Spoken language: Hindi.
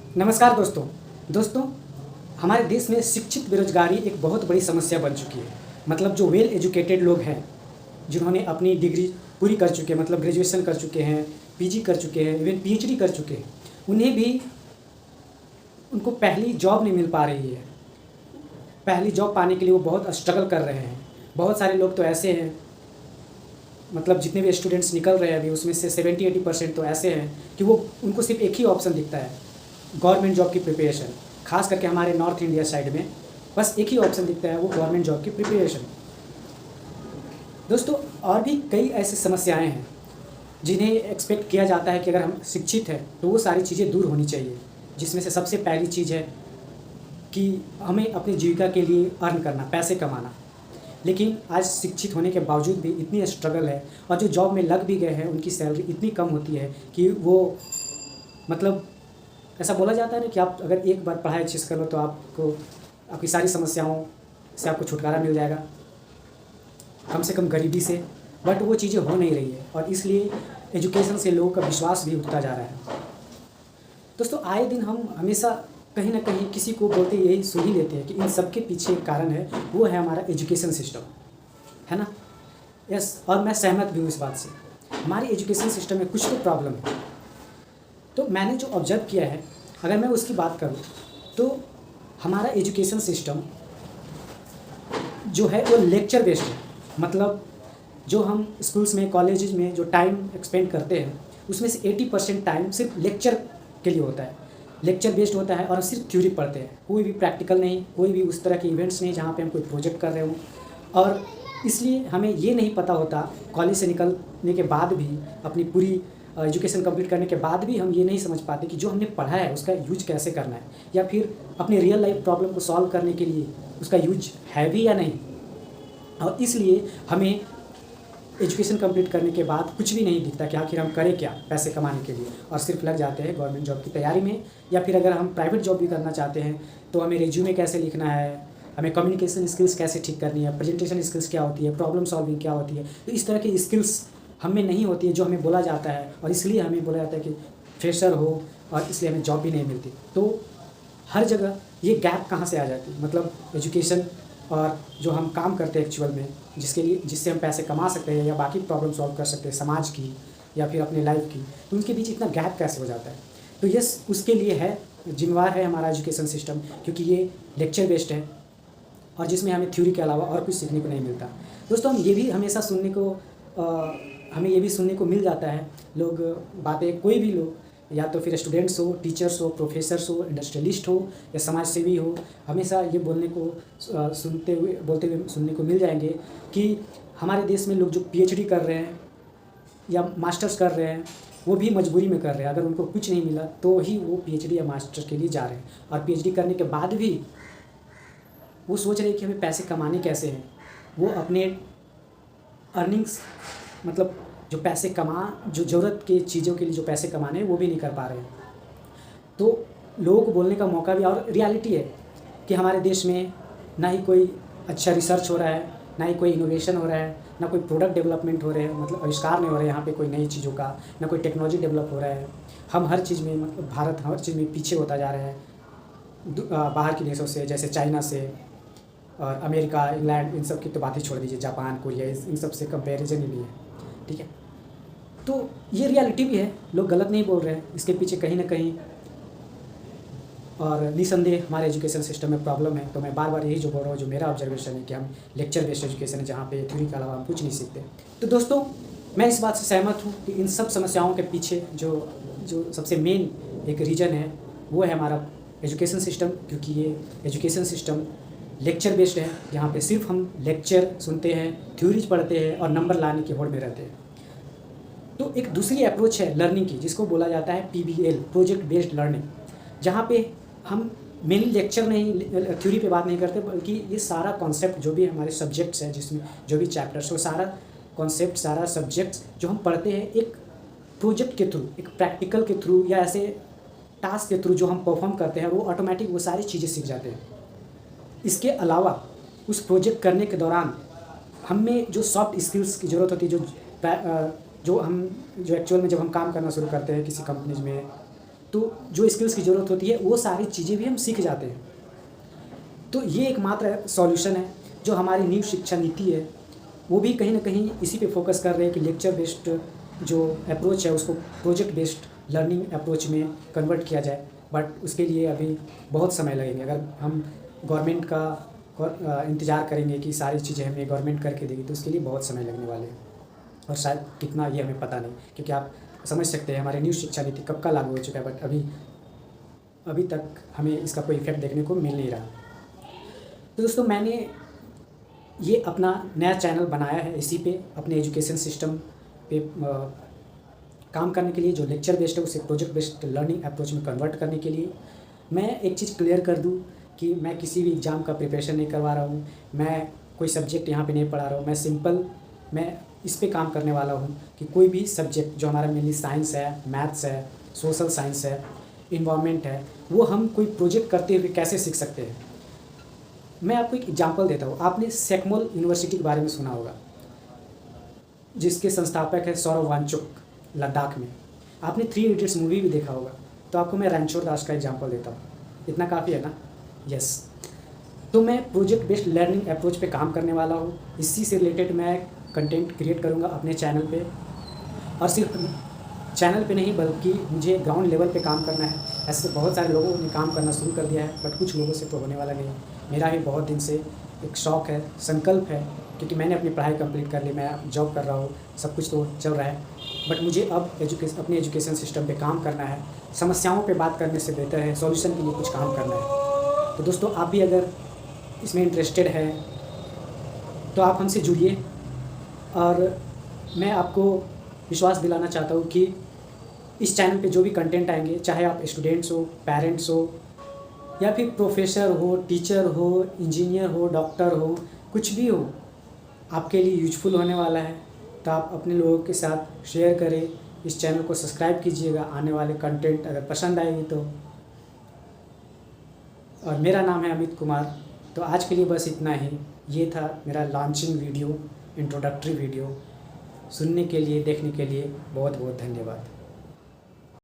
नमस्कार दोस्तों। दोस्तों, हमारे देश में शिक्षित बेरोजगारी एक बहुत बड़ी समस्या बन चुकी है। मतलब जो वेल एजुकेटेड लोग हैं, जिन्होंने अपनी डिग्री पूरी कर चुके हैं, मतलब ग्रेजुएशन कर चुके हैं, पीजी कर चुके हैं, इवन पीएचडी कर चुके हैं, उन्हें भी उनको पहली जॉब नहीं मिल पा रही है। पहली जॉब पाने के लिए वो बहुत स्ट्रगल कर रहे हैं। बहुत सारे लोग तो ऐसे हैं, मतलब जितने भी स्टूडेंट्स निकल रहे हैं अभी, उसमें से 70-80% तो ऐसे हैं कि वो उनको सिर्फ एक ही ऑप्शन दिखता है, गवर्नमेंट जॉब की प्रिपरेशन। खास करके हमारे नॉर्थ इंडिया साइड में बस एक ही ऑप्शन दिखता है, वो गवर्नमेंट जॉब की प्रिपरेशन। दोस्तों, और भी कई ऐसी समस्याएं हैं जिन्हें एक्सपेक्ट किया जाता है कि अगर हम शिक्षित हैं तो वो सारी चीज़ें दूर होनी चाहिए। जिसमें से सबसे पहली चीज़ है कि हमें अपनी जीविका के लिए अर्न करना, पैसे कमाना। लेकिन आज शिक्षित होने के बावजूद भी इतनी स्ट्रगल है, और जो जॉब में लग भी गए हैं उनकी सैलरी इतनी कम होती है कि वो, मतलब ऐसा बोला जाता है ना कि आप अगर एक बार पढ़ाई अच्छे से कर लो तो आपको आपकी सारी समस्याओं से आपको छुटकारा मिल जाएगा, कम से कम गरीबी से। बट वो चीज़ें हो नहीं रही है, और इसलिए एजुकेशन से लोगों का विश्वास भी उठता जा रहा है। दोस्तों, आए दिन हम हमेशा कहीं ना कहीं किसी को बोलते यही सुन ही लेते हैं कि इन सब के पीछे एक कारण है, वो है हमारा एजुकेशन सिस्टम, है ना। यस, और मैं सहमत भी हूँ इस बात से। हमारे एजुकेशन सिस्टम में कुछ तो प्रॉब्लम है। तो मैंने जो ऑब्जर्व किया है, अगर मैं उसकी बात करूँ तो हमारा एजुकेशन सिस्टम जो है वो लेक्चर बेस्ड है। मतलब जो हम स्कूल्स में, कॉलेजेस में जो टाइम एक्सपेंड करते हैं, उसमें से 80% टाइम सिर्फ लेक्चर के लिए होता है, लेक्चर बेस्ड होता है, और सिर्फ थ्योरी पढ़ते हैं। कोई भी प्रैक्टिकल नहीं, कोई भी उस तरह के इवेंट्स नहीं जहाँ पे हम कोई प्रोजेक्ट कर रहे हों। और इसलिए हमें ये नहीं पता होता, कॉलेज से निकलने के बाद भी, अपनी पूरी एजुकेशन कंप्लीट करने के बाद भी हम ये नहीं समझ पाते कि जो हमने पढ़ा है उसका यूज कैसे करना है, या फिर अपने रियल लाइफ प्रॉब्लम को सॉल्व करने के लिए उसका यूज है भी या नहीं। और इसलिए हमें एजुकेशन कंप्लीट करने के बाद कुछ भी नहीं दिखता कि आखिर हम करें क्या पैसे कमाने के लिए, और सिर्फ लग जाते हैं गवर्नमेंट जॉब की तैयारी में। या फिर अगर हम प्राइवेट जॉब भी करना चाहते हैं तो हमें रिज्यूमे कैसे लिखना है, हमें कम्युनिकेशन स्किल्स कैसे ठीक करनी है, प्रेजेंटेशन स्किल्स क्या होती है, प्रॉब्लम सॉल्विंग क्या होती है। तो इस तरह की स्किल्स हमें नहीं होती है जो हमें बोला जाता है, और इसलिए हमें बोला जाता है कि फ्रेशर हो, और इसलिए हमें जॉब भी नहीं मिलती। तो हर जगह ये गैप कहाँ से आ जाती है, मतलब एजुकेशन और जो हम काम करते हैं एक्चुअल में, जिससे हम पैसे कमा सकते हैं या बाकी प्रॉब्लम सॉल्व कर सकते हैं समाज की या फिर अपने लाइफ की, तो उनके बीच इतना गैप कैसे हो जाता है। तो यस, उसके लिए है, जिम्मेवार है हमारा एजुकेशन सिस्टम, क्योंकि ये लेक्चर बेस्ड है और जिसमें हमें थ्योरी के अलावा और कुछ सीखने को नहीं मिलता। दोस्तों, हम ये भी हमेशा हमें ये भी सुनने को मिल जाता है, लोग बातें, कोई भी लोग, या तो फिर स्टूडेंट्स हो, टीचर्स हो, प्रोफेसर्स हो, इंडस्ट्रियलिस्ट हो या समाज सेवी हो, हमेशा ये बोलते हुए सुनने को मिल जाएंगे कि हमारे देश में लोग जो पीएचडी कर रहे हैं या मास्टर्स कर रहे हैं, वो भी मजबूरी में कर रहे हैं। अगर उनको कुछ नहीं मिला तो ही वो पीएचडी या मास्टर्स के लिए जा रहे हैं, और पीएचडी करने के बाद भी वो सोच रहे हैं कि हमें पैसे कमाने कैसे हैं। वो अपने अर्निंग्स, मतलब जो पैसे जो ज़रूरत की चीज़ों के लिए जो पैसे कमाने हैं वो भी नहीं कर पा रहे हैं। तो लोगों को बोलने का मौका भी, और रियलिटी है कि हमारे देश में ना ही कोई अच्छा रिसर्च हो रहा है, ना ही कोई इनोवेशन हो रहा है, ना कोई प्रोडक्ट डेवलपमेंट हो रहे हैं, मतलब आविष्कार नहीं हो रहे हैं यहाँ पे कोई नई चीज़ों का, ना कोई टेक्नोलॉजी डेवलप हो रहा है। हम हर चीज़ में, मतलब भारत हर चीज़ में पीछे होता जा रहा है बाहर के देशों से, जैसे चाइना से, और अमेरिका, इंग्लैंड, इन सब की तो बात ही छोड़ दीजिए, जापान, कोरिया, इन सब से कंपेरिजन ही नहीं है। ठीक है, तो ये रियलिटी भी है, लोग गलत नहीं बोल रहे हैं, इसके पीछे कहीं ना कहीं और निसंदेह हमारे एजुकेशन सिस्टम में प्रॉब्लम है। तो मैं बार बार यही जो बोल रहा हूँ, जो मेरा ऑब्जर्वेशन है कि हम लेक्चर बेस्ड एजुकेशन है जहाँ पे थ्योरी के अलावा हम कुछ नहीं सीखते। तो दोस्तों, मैं इस बात से सहमत हूँ कि इन सब समस्याओं के पीछे जो सबसे मेन एक रीज़न है वो है हमारा एजुकेशन सिस्टम, क्योंकि ये एजुकेशन सिस्टम लेक्चर बेस्ड है, जहाँ पे सिर्फ हम लेक्चर सुनते हैं, थ्योरीज पढ़ते हैं और नंबर लाने की होड़ में रहते हैं। तो एक दूसरी अप्रोच है लर्निंग की, जिसको बोला जाता है पीबीएल, प्रोजेक्ट बेस्ड लर्निंग, जहाँ पे हम मेनली लेक्चर नहीं, थ्योरी पे बात नहीं करते, बल्कि ये सारा कॉन्सेप्ट जो भी हमारे सब्जेक्ट्स हैं, जिसमें जो भी चैप्टर्स, वो सारा कॉन्सेप्ट, सारा सब्जेक्ट्स जो हम पढ़ते हैं, एक प्रोजेक्ट के थ्रू, एक प्रैक्टिकल के थ्रू, या ऐसे टास्क के थ्रू जो हम परफॉर्म करते हैं, वो ऑटोमेटिक वो सारी चीज़ें सीख जाते हैं। इसके अलावा उस प्रोजेक्ट करने के दौरान हमें जो सॉफ्ट स्किल्स की ज़रूरत होती है, जो एक्चुअल में जब हम काम करना शुरू करते हैं किसी कंपनीज में तो जो स्किल्स की ज़रूरत होती है वो सारी चीज़ें भी हम सीख जाते हैं। तो ये एकमात्र सॉल्यूशन है जो हमारी न्यू शिक्षा नीति है, वो भी कहीं न कहीं इसी पे फोकस कर रहे हैं कि लेक्चर बेस्ड जो अप्रोच है उसको प्रोजेक्ट बेस्ड लर्निंग अप्रोच में कन्वर्ट किया जाए। बट उसके लिए अभी बहुत समय लगेंगे। अगर हम गवर्नमेंट का इंतज़ार करेंगे कि सारी चीज़ें हमें गवर्नमेंट करके देगी तो उसके लिए बहुत समय लगने वाले हैं, और शायद कितना ये हमें पता नहीं, क्योंकि आप समझ सकते हैं हमारी न्यू शिक्षा नीति कब का लागू हो चुका है, बट अभी तक हमें इसका कोई इफेक्ट देखने को मिल नहीं रहा। तो दोस्तों, मैंने ये अपना नया चैनल बनाया है इसी पे अपने एजुकेशन सिस्टम पे काम करने के लिए, जो लेक्चर बेस्ड है उसे प्रोजेक्ट बेस्ड लर्निंग अप्रोच में कन्वर्ट करने के लिए। मैं एक चीज़ क्लियर कर दूं कि मैं किसी भी एग्ज़ाम का प्रिपरेशन नहीं करवा रहा हूं, मैं कोई सब्जेक्ट यहाँ पे नहीं पढ़ा रहा हूं। मैं इस पे काम करने वाला हूँ कि कोई भी सब्जेक्ट जो हमारा मेनली साइंस है, मैथ्स है, सोशल साइंस है, इन्वायरमेंट है, वो हम कोई प्रोजेक्ट करते हुए कैसे सीख सकते हैं। मैं आपको एक एग्जांपल देता हूँ। आपने सैकमोल यूनिवर्सिटी के बारे में सुना होगा, जिसके संस्थापक है सौरव वांगचुक, लद्दाख में। आपने 3 इडियट्स मूवी भी देखा होगा। तो आपको मैं रणछोड़ दास का एग्जांपल देता हूँ, इतना काफ़ी है ना। यस। तो मैं प्रोजेक्ट बेस्ड लर्निंग अप्रोच पे काम करने वाला हूँ। इसी से रिलेटेड मैं कंटेंट क्रिएट करूँगा अपने चैनल पे, और सिर्फ चैनल पे नहीं बल्कि मुझे ग्राउंड लेवल पे काम करना है। ऐसे बहुत सारे लोगों ने काम करना शुरू कर दिया है, बट कुछ लोगों से तो होने वाला नहीं। मेरा भी बहुत दिन से एक शौक़ है, संकल्प है, क्योंकि मैंने अपनी पढ़ाई कंप्लीट कर ली, मैं जॉब कर रहा हूँ, सब कुछ तो चल रहा है, बट मुझे अब अपने एजुकेशन सिस्टम पे काम करना है। समस्याओं पे बात करने से बेहतर है सॉल्यूशन के लिए कुछ काम करना है। तो दोस्तों, आप भी अगर इसमें इंटरेस्टेड है तो आप हमसे जुड़िए, और मैं आपको विश्वास दिलाना चाहता हूँ कि इस चैनल पे जो भी कंटेंट आएंगे, चाहे आप स्टूडेंट्स हो, पेरेंट्स हो, या फिर प्रोफेसर हो, टीचर हो, इंजीनियर हो, डॉक्टर हो, कुछ भी हो, आपके लिए यूजफुल होने वाला है। तो आप अपने लोगों के साथ शेयर करें, इस चैनल को सब्सक्राइब कीजिएगा आने वाले कंटेंट अगर पसंद आएगी तो। और मेरा नाम है अमित कुमार। तो आज के लिए बस इतना ही। ये था मेरा लॉन्चिंग वीडियो, इंट्रोडक्टरी वीडियो। सुनने के लिए, देखने के लिए बहुत बहुत धन्यवाद।